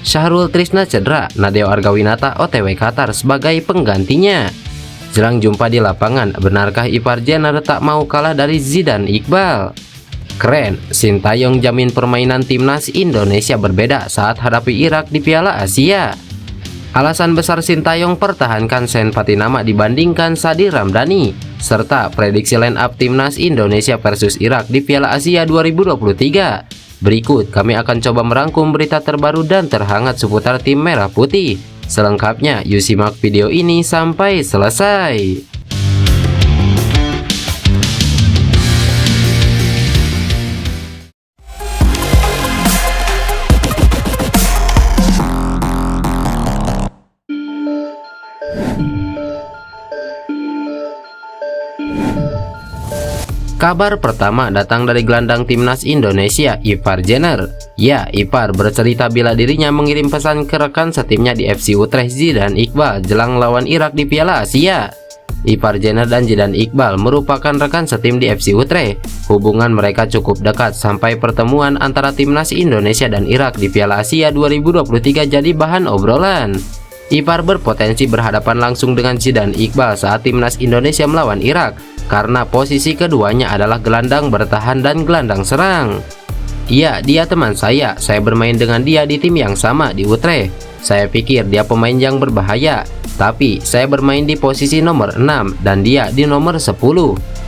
Syahrul Trisna cedera, Nadeo Argawinata OTW Qatar sebagai penggantinya. Jelang jumpa di lapangan, benarkah ipar Jenner tak mau kalah dari Zidane Iqbal? Keren, Sintayong jamin permainan timnas Indonesia berbeda saat hadapi Irak di Piala Asia. Alasan besar Sintayong pertahankan Sen Patinama dibandingkan Sadi Ramdhani, serta prediksi line up timnas Indonesia versus Irak di Piala Asia 2023. Berikut kami akan coba merangkum berita terbaru dan terhangat seputar tim merah putih. Selengkapnya, yuk simak video ini sampai selesai. Kabar pertama datang dari gelandang timnas Indonesia, Ipar Jenner. Ya, Ipar bercerita bila dirinya mengirim pesan ke rekan setimnya di FC Utrecht, Zidane Iqbal, jelang lawan Irak di Piala Asia. Ipar Jenner dan Zidane Iqbal merupakan rekan setim di FC Utrecht. Hubungan mereka cukup dekat sampai pertemuan antara timnas Indonesia dan Irak di Piala Asia 2023 jadi bahan obrolan. Ipar berpotensi berhadapan langsung dengan Zidane Iqbal saat timnas Indonesia melawan Irak, karena posisi keduanya adalah gelandang bertahan dan gelandang serang. Iya, dia teman saya bermain dengan dia di tim yang sama di Utrecht. Saya pikir dia pemain yang berbahaya, tapi saya bermain di posisi nomor 6 dan dia di nomor 10.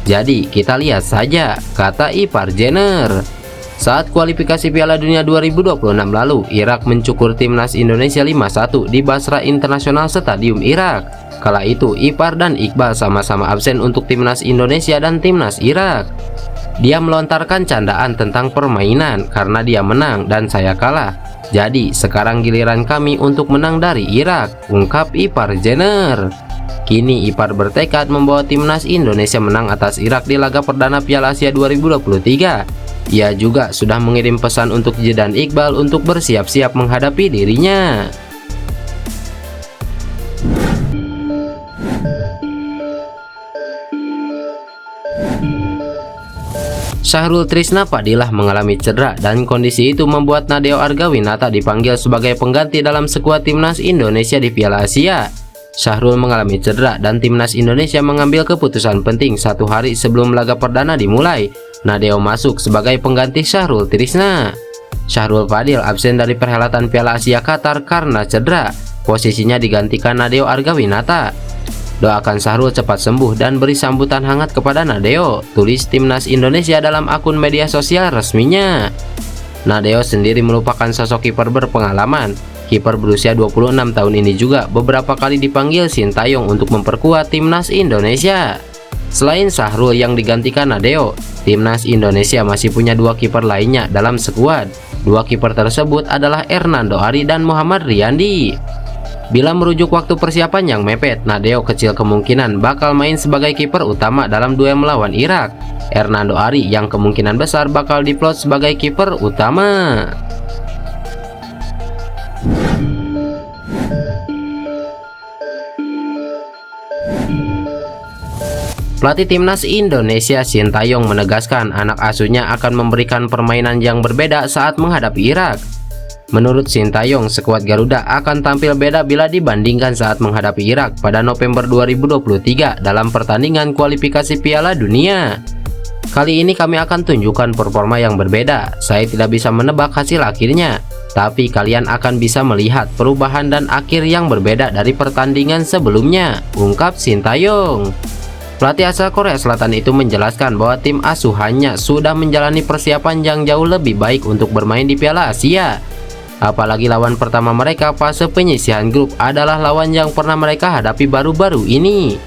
Jadi kita lihat saja, kata Ipar Jenner. Saat kualifikasi Piala Dunia 2026 lalu, Irak mencukur timnas Indonesia 5-1 di Basra International Stadium Irak. Kala itu, Ipar dan Iqbal sama-sama absen untuk timnas Indonesia dan timnas Irak. Dia melontarkan candaan tentang permainan karena dia menang dan saya kalah. Jadi, sekarang giliran kami untuk menang dari Irak, ungkap Ipar Jenner. Kini Ipar bertekad membawa timnas Indonesia menang atas Irak di laga perdana Piala Asia 2023. Ia juga sudah mengirim pesan untuk Zidane Iqbal untuk bersiap-siap menghadapi dirinya. Syahrul Trisna Fadilah mengalami cedera dan kondisi itu membuat Nadeo Argawinata dipanggil sebagai pengganti dalam skuad timnas Indonesia di Piala Asia. Syahrul mengalami cedera dan timnas Indonesia mengambil keputusan penting 1 hari sebelum laga perdana dimulai. Nadeo masuk sebagai pengganti Syahrul Trisna. Syahrul Fadil absen dari perhelatan Piala Asia Qatar karena cedera. Posisinya digantikan Nadeo Argawinata. Doakan Syahrul cepat sembuh dan beri sambutan hangat kepada Nadeo, tulis timnas Indonesia dalam akun media sosial resminya. Nadeo sendiri merupakan sosok kiper berpengalaman. Kiper berusia 26 tahun ini juga beberapa kali dipanggil Sintayong untuk memperkuat timnas Indonesia. Selain Syahrul yang digantikan Nadeo, timnas Indonesia masih punya 2 kiper lainnya dalam skuad. 2 kiper tersebut adalah Hernando Ari dan Muhammad Riyandi. Bila merujuk waktu persiapan yang mepet, Nadeo kecil kemungkinan bakal main sebagai kiper utama dalam duel melawan Irak. Hernando Ari yang kemungkinan besar bakal diplot sebagai kiper utama. Pelatih timnas Indonesia Sintayong menegaskan anak asuhnya akan memberikan permainan yang berbeda saat menghadapi Irak. Menurut Sintayong, skuad Garuda akan tampil beda bila dibandingkan saat menghadapi Irak pada November 2023 dalam pertandingan kualifikasi Piala Dunia. Kali ini kami akan tunjukkan performa yang berbeda. Saya tidak bisa menebak hasil akhirnya, tapi kalian akan bisa melihat perubahan dan akhir yang berbeda dari pertandingan sebelumnya, ungkap Sintayong. Pelatih asal Korea Selatan itu menjelaskan bahwa tim asuhannya sudah menjalani persiapan yang jauh lebih baik untuk bermain di Piala Asia. Apalagi lawan pertama mereka fase penyisihan grup adalah lawan yang pernah mereka hadapi baru-baru ini.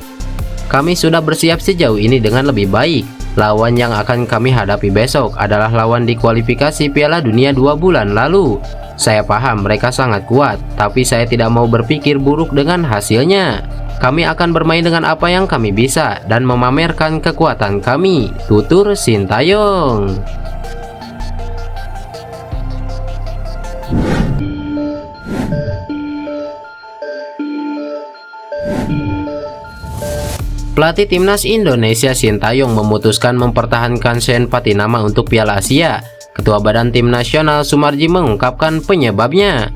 Kami sudah bersiap sejauh ini dengan lebih baik. Lawan yang akan kami hadapi besok adalah lawan di kualifikasi Piala Dunia 2 bulan lalu. Saya paham mereka sangat kuat, tapi saya tidak mau berpikir buruk dengan hasilnya. Kami akan bermain dengan apa yang kami bisa dan memamerkan kekuatan kami, tutur Sintayong. Pelatih timnas Indonesia Sintayong memutuskan mempertahankan Sen Patinama untuk Piala Asia. Ketua Badan Tim Nasional Sumarji mengungkapkan penyebabnya.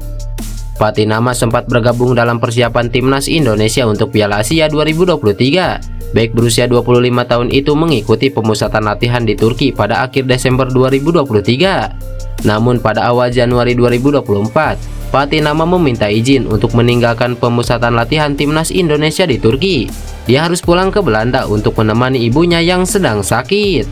Patinama sempat bergabung dalam persiapan timnas Indonesia untuk Piala Asia 2023. Bek berusia 25 tahun itu mengikuti pemusatan latihan di Turki pada akhir Desember 2023. Namun pada awal Januari 2024, Patinama meminta izin untuk meninggalkan pemusatan latihan timnas Indonesia di Turki. Dia harus pulang ke Belanda untuk menemani ibunya yang sedang sakit.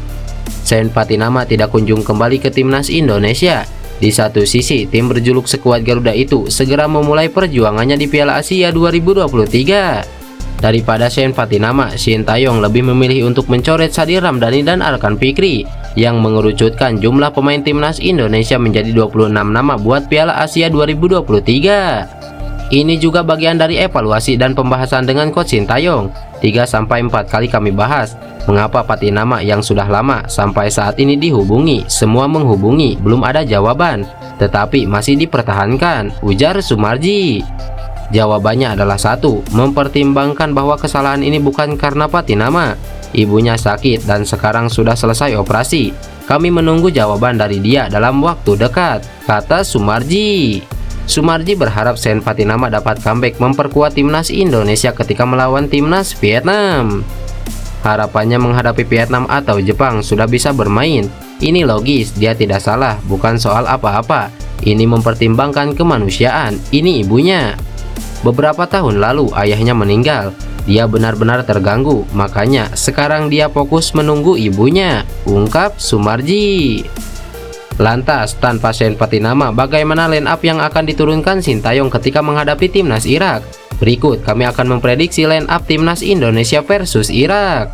Shane Patinama tidak kunjung kembali ke timnas Indonesia. Di satu sisi, tim berjuluk sekuat Garuda itu segera memulai perjuangannya di Piala Asia 2023. Daripada Shane Patinama, Shin Taeyong lebih memilih untuk mencoret Sadil Ramdhani dan Arkan Fikri yang mengerucutkan jumlah pemain timnas Indonesia menjadi 26 nama buat Piala Asia 2023. Ini juga bagian dari evaluasi dan pembahasan dengan Coach Shin Taeyong. 3-4 kali kami bahas mengapa Patinama yang sudah lama sampai saat ini dihubungi, semua menghubungi, belum ada jawaban, tetapi masih dipertahankan, ujar Sumarji. Jawabannya adalah satu, mempertimbangkan bahwa kesalahan ini bukan karena Patinama. Ibunya sakit dan sekarang sudah selesai operasi. Kami menunggu jawaban dari dia dalam waktu dekat, kata Sumarji. Sumarji berharap Shane Patinama dapat comeback memperkuat timnas Indonesia ketika melawan timnas Vietnam. Harapannya menghadapi Vietnam atau Jepang sudah bisa bermain. Ini logis, dia tidak salah, bukan soal apa-apa. Ini mempertimbangkan kemanusiaan, ini ibunya. Beberapa tahun lalu ayahnya meninggal. Dia benar-benar terganggu, makanya sekarang dia fokus menunggu ibunya, ungkap Sumarji. Lantas, tanpa Shane Patinama, bagaimana line up yang akan diturunkan Shin Taeyong ketika menghadapi timnas Irak? Berikut kami akan memprediksi line up timnas Indonesia versus Irak.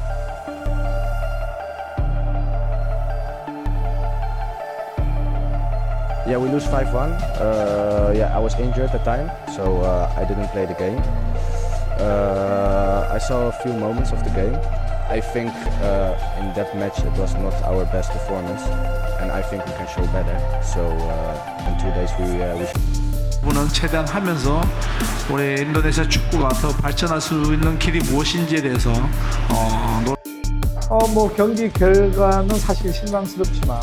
Yeah, we lose 5-1. Yeah, I was injured at the time, so I didn't play the game. I saw a few moments of the game. I think in that match it was not our best performance, and I think we can show better. So in 2 days we 부분은 최대한 하면서 우리 인도네시아 축구가 더 발전할 수 있는 길이 무엇인지에 대해서 뭐 경기 결과는 사실 실망스럽지만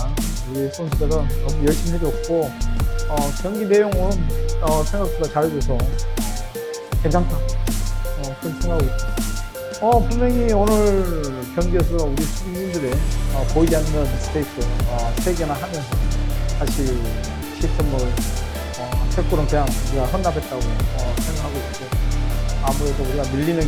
우리 선수들은 너무 열심히 해줬고 경기 내용은 생각보다 잘해줘서 괜찮다 그런 생각하고 있고 분명히 오늘 경기에서 우리 수비진들의 보이지 않는 미스테이크 3개나 하면서 사실 시스템을 태클은 그냥 우리가 헌납했다고 생각하고 있고 아무래도 우리가 밀리는